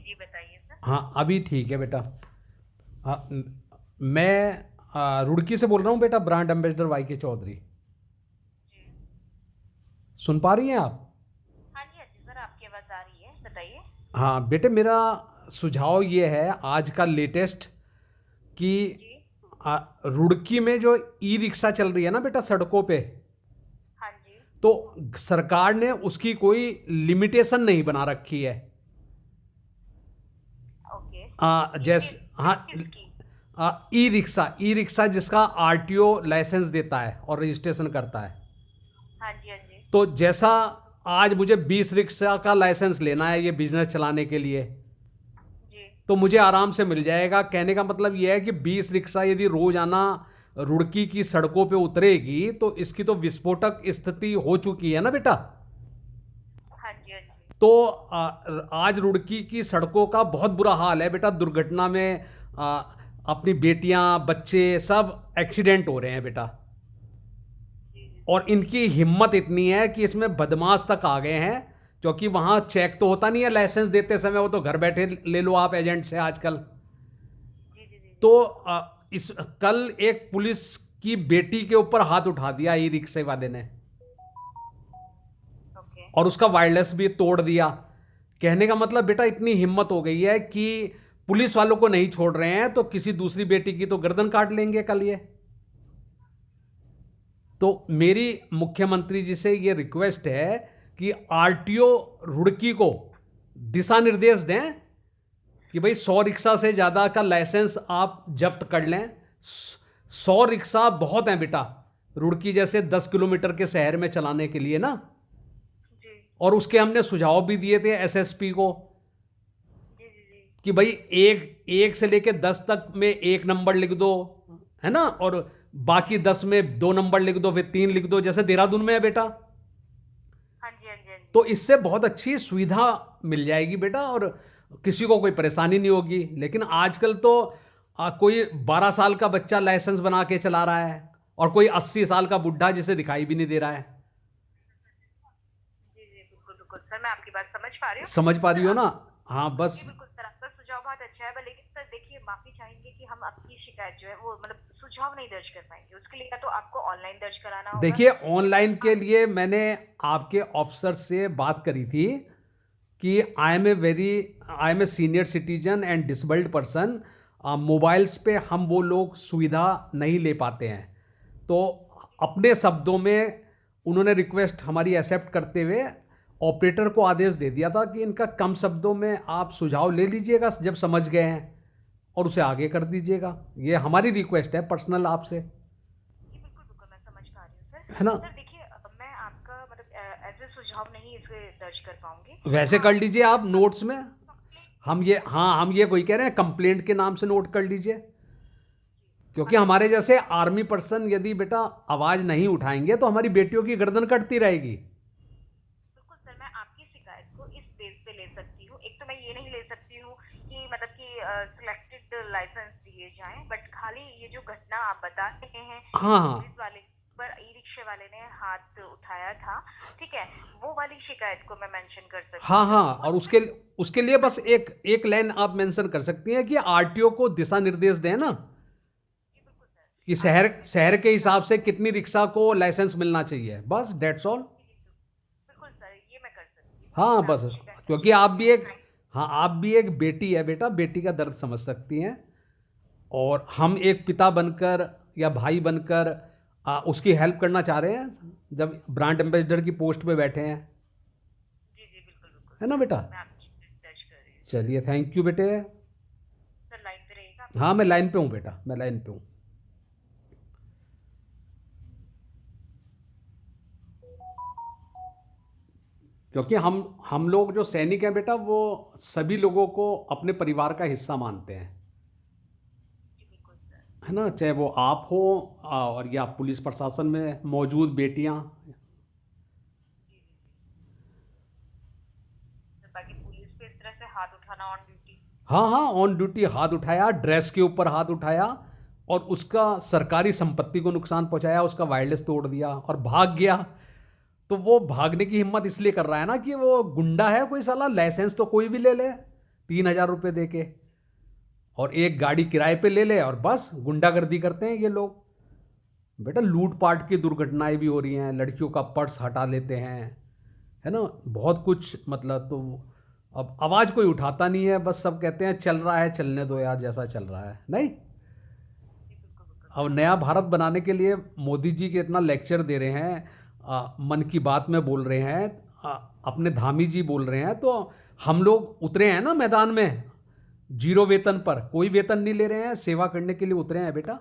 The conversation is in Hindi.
जी बताइए सर। हाँ, अभी ठीक है बेटा। मैं रुड़की से बोल रहा हूँ बेटा, ब्रांड एम्बेसडर वाई के चौधरी। जी। सुन पा रही हैं आप? हाँ जी, हाँ जी सर, आपकी आवाज़ आ रही है, बताइए। हाँ बेटे, मेरा सुझाव ये है आज का लेटेस्ट कि जी। रुड़की में जो ई रिक्शा चल रही है ना बेटा सड़कों पे, हाँ जी। तो सरकार ने उसकी कोई लिमिटेशन नहीं बना रखी है। ओके। किसकी? जैसे हाँ, किसकी? ई रिक्शा जिसका आरटीओ लाइसेंस देता है और रजिस्ट्रेशन करता है। हाँ जी, हाँ जी। तो जैसा आज मुझे 20 रिक्शा का लाइसेंस लेना है ये बिजनेस चलाने के लिए, जी। तो मुझे आराम से मिल जाएगा। कहने का मतलब यह है कि 20 रिक्शा यदि रोजाना रुड़की की सड़कों पे उतरेगी तो इसकी तो विस्फोटक स्थिति हो चुकी है ना बेटा। हाँ जी, हाँ जी। तो आज रुड़की की सड़कों का बहुत बुरा हाल है बेटा। दुर्घटना में अपनी बेटियां बच्चे सब एक्सीडेंट हो रहे हैं बेटा। जी, जी, और जी। इनकी हिम्मत इतनी है कि इसमें बदमाश तक आ गए हैं, क्योंकि वहां चेक तो होता नहीं है लाइसेंस देते समय, वो तो घर बैठे ले लो आप एजेंट से आजकल। जी, जी, जी, जी। तो इस कल एक पुलिस की बेटी के ऊपर हाथ उठा दिया ई रिक्शे वाले ने, ओके। और उसका वायरलेस भी तोड़ दिया। कहने का मतलब बेटा इतनी हिम्मत हो गई है कि पुलिस वालों को नहीं छोड़ रहे हैं तो किसी दूसरी बेटी की तो गर्दन काट लेंगे कल ये। तो मेरी मुख्यमंत्री जी से ये रिक्वेस्ट है कि आरटीओ रुड़की को दिशा निर्देश दें कि भाई 100 रिक्शा से ज़्यादा का लाइसेंस आप जब्त कर लें। 100 रिक्शा बहुत हैं बेटा रुड़की जैसे 10 किलोमीटर के शहर में चलाने के लिए ना। जी, और उसके हमने सुझाव भी दिए थे एसएसपी को जी, जी, जी। कि भाई एक एक से लेके 10 तक में एक नंबर लिख दो, है ना, और बाकी 10 में दो नंबर लिख दो, फिर तीन लिख दो, जैसे देहरादून में है बेटा। हाँ जी, हाँ जी, हाँ तो जी। इससे बहुत अच्छी सुविधा मिल जाएगी बेटा और किसी को कोई परेशानी नहीं होगी। लेकिन आजकल तो कोई 12 साल का बच्चा लाइसेंस बना के चला रहा है और कोई 80 साल का बुढ़ा जिसे दिखाई भी नहीं दे रहा है। जी, जी, बिल्कुल, बिल्कुल सर, मैं आपकी बात समझ पा रही हूँ। समझ पा सर रही हो आप ना? हाँ बस। जी, बिल्कुल सर, आपका सुझाव बहुत अच्छा है, पर लेकिन सर देखिए, माफ़ी चाहेंगे कि हम आपकी शिकायत जो है वो मतलब सुझाव नहीं दर्ज कर पाएँगे। उसके लिए या तो आपको ऑनलाइन दर्ज कराना होगा देखिए, या ऑनलाइन फिर के आप लिए मैंने आपके ऑफिसर से बात करी थी कि I am a senior citizen and disabled person. Mobiles पे हम वो लोग सुविधा नहीं ले पाते हैं। तो अपने शब्दों में उन्होंने रिक्वेस्ट हमारी एक्सेप्ट करते हुए ऑपरेटर को आदेश दे दिया था कि इनका कम शब्दों में आप सुझाव ले लीजिएगा जब समझ गए हैं, और उसे आगे कर दीजिएगा। ये हमारी रिक्वेस्ट है पर्सनल आपसे, जी, बिल्कुल, बिल्कुल, मैं समझ पा रही हूँ सर। है ना। सर देखिए, मैं आपका मतलब ऐसे सुझाव नहीं इसे दर्ज कर पाऊँगी। वैसे हाँ, कर लीजिए आप नोट्स में। कंप्लेंट हम ये, हाँ, हम ये कोई कह रहे हैं कंप्लेंट के नाम से नोट कर लीजिए, जी, हाँ, क्योंकि बिल्कुल हमारे सर। जैसे आर्मी पर्सन यदि बेटा आवाज नहीं उठाएंगे तो हमारी बेटियों की गर्दन कटती रहेगी। बिल्कुल सर, मैं आपकी शिकायत को इस बेस पे ले सकती हूँ। एक तो मैं ये नहीं ले सकती हूँ कि मतलब कि सिलेक्टेड लाइसेंस दिए जाएँ, बट खाली ये जो घटना आप बता रहे हैं हाँ कि हाँ पुलिस वाले पर ई-रिक्शे वाले ने हाथ उठाया था, ठीक है? वो वाली शिकायत को मैं मेंशन कर हाँ सकती हूँ। हाँ, और उसमें उसके उसके लिए हाँ बस जी। एक एक लाइन आप मेंशन कर सकती हैं कि आरटीओ को दिशा निर्देश दें ना जी, बिल्कुल सर। कि आप शहर दिशा शहर के निर्देश हिसाब से आपको कितनी रिक्शा को लाइसेंस मिलना चाहिए, बस डेट्स ऑल। जी, जी, बिल्कुल सर, ये मैं कर सकती हूँ। हाँ मैं बस, आपकी शिकायत दर्ज क्योंकि आप करती भी हूँ। एक, हाँ आप भी एक बेटी है बेटा, बेटी का दर्द समझ सकती हैं। और हम एक पिता बनकर या भाई बनकर उसकी हेल्प करना चाह रहे हैं जब ब्रांड एम्बेसडर की पोस्ट पे बैठे हैं, जी, जी, बिल्कुल, बिल्कुल है ना सर। बेटा। मैं आपकी शिकायत दर्ज कर रही हूँ। चलिए, थैंक यू बेटे। सर लाइन पे रहिएगा, आपकी हाँ मैं बात लाइन कर पे रही हूँ हूँ। बेटा, मैं लाइन पे हूँ। क्योंकि हम लोग जो सैनिक हैं बेटा वो सभी लोगों को अपने परिवार का हिस्सा मानते हैं, जी, बिल्कुल सर। है ना, चाहे वो आप हो और या पुलिस प्रशासन में मौजूद बेटियां। जी, जी, जी। सर बाकी पुलिस पे इस तरह से हाथ उठाना ऑन ड्यूटी। हाँ हाँ, ऑन ड्यूटी हाथ उठाया, ड्रेस के ऊपर हाथ उठाया और उसका सरकारी संपत्ति को नुकसान पहुंचाया, उसका वायरलेस तोड़ दिया और भाग गया। तो वो भागने की हिम्मत इसलिए कर रहा है ना कि वो गुंडा है कोई, साला लाइसेंस तो कोई भी ले ले, 3,000 रुपये दे के, और एक गाड़ी किराए पे ले ले और बस गुंडागर्दी करते हैं ये लोग। बेटा लूटपाट की दुर्घटनाएं भी हो रही हैं, लड़कियों का पर्स हटा लेते हैं, है ना, बहुत कुछ, मतलब तो अब आवाज़ कोई उठाता नहीं है, बस सब कहते हैं चल रहा है, चलने दो यार, जैसा चल रहा है। नहीं, जी बिल्कुल बिल्कुल अब सही नया बात है। भारत बनाने के लिए मोदी जी के इतना लेक्चर दे रहे हैं, मन की बात में बोल रहे हैं, अपने धामी जी बोल रहे हैं, तो हम लोग उतरे हैं ना मैदान में, जीरो वेतन पर, कोई वेतन नहीं ले रहे हैं, सेवा करने के लिए उतरे हैं बेटा।